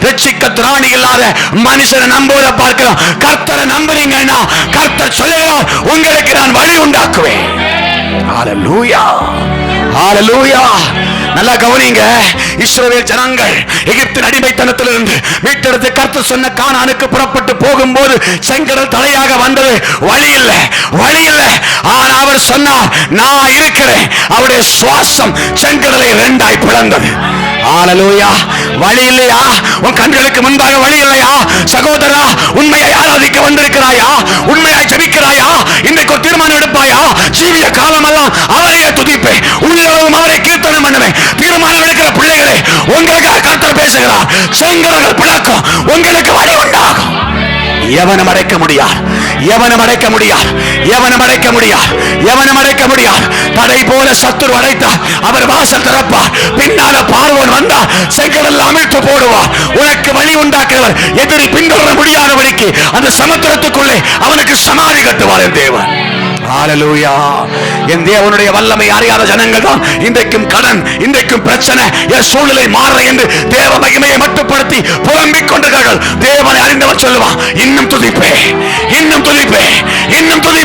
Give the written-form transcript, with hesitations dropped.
ரட்சிக்க திராணி இல்லாத மனுஷனை நம்புவதை பார்க்கலாம். கர்த்தரை நம்புறீங்கன்னா கர்த்தர் சொல்லுகிறார், உங்களுக்கு நான் வழி உண்டாக்குவேன். ஹல்லேலூயா, ஹல்லேலூயா. நல்லா கவனிங்க. இஸ்ரவேல் ஜனங்கள் எகிப்தின் அடிமைத்தனத்திலிருந்து மீட்டெடுத்து கர்த்தர் சொன்ன கானானுக்கு புறப்பட்டு போகும்போது செங்கடல் தலையாக வந்தது. வழி இல்லை, வழி இல்லை. ஆனால் அவர் சொன்னார், நான் இருக்கிறேன். அவருடைய சுவாசம் செங்கடலை இரண்டாய் பிளந்தது. ஹல்லேலூயா. வழி இல்லையா? உன் கண்களுக்கு முன்பாக வழி இல்லையா? சகோதரா, உண்மையை ஆராதிக்க வந்திருக்கிறாயா? உண்மையாய் ஜெபிக்கிறாயா? இன்றைக்கு ஒரு தீர்மானம் எடுப்பாயா? ஜீவிய காலமெல்லாம் அவரையே துதிப்பேன், உள்ளளவும் அவரை கீர்த்தனம் பண்ணுவேன். தீர்மானம் எடுக்கிற பிள்ளைகளே, உங்களுக்காக கர்த்தர் பேசுகிறார். செங்கடல்கள் பிளக்கும், உங்களுக்கு வழி உண்டாகும். எவனும் அடைக்க முடியாது, எவனும் அடைக்க முடியாது, எவனும் அடைக்க முடியாது, எவனும் அடைக்க முடியாது. தடை போல சத்துரு அடைத்தார், அவர் வாசல் திறப்பார். பின்னால பார்வோன் வந்தார், செங்கடல் அமிழ்த்து போடுவார். உனக்கு வழி உண்டாக்குறவர் எதிரி பின்தொடர முடியாதபடிக்கு அந்த சமுத்திரத்துக்குள்ளே அவனுக்கு சமாதி கட்டுவார் என் தேவன். ஹல்லேலூயா. என் தேவனுடைய வல்லமை அறியாத ஜனங்கள் தான் இன்றைக்கும் கடன், இன்றைக்கும் பிரச்சனை, என் சூழ்நிலை மாற என்று தேவ மகிமையை மட்டுப்படுத்தி புலம்பிக் கொண்டிருக்கிறார்கள். தேவனை அறிந்தவர் சொல்லுவான், இன்னும் துதிப்பே, இன்னும் துதிப்பே, இன்னும் துதிப்பே.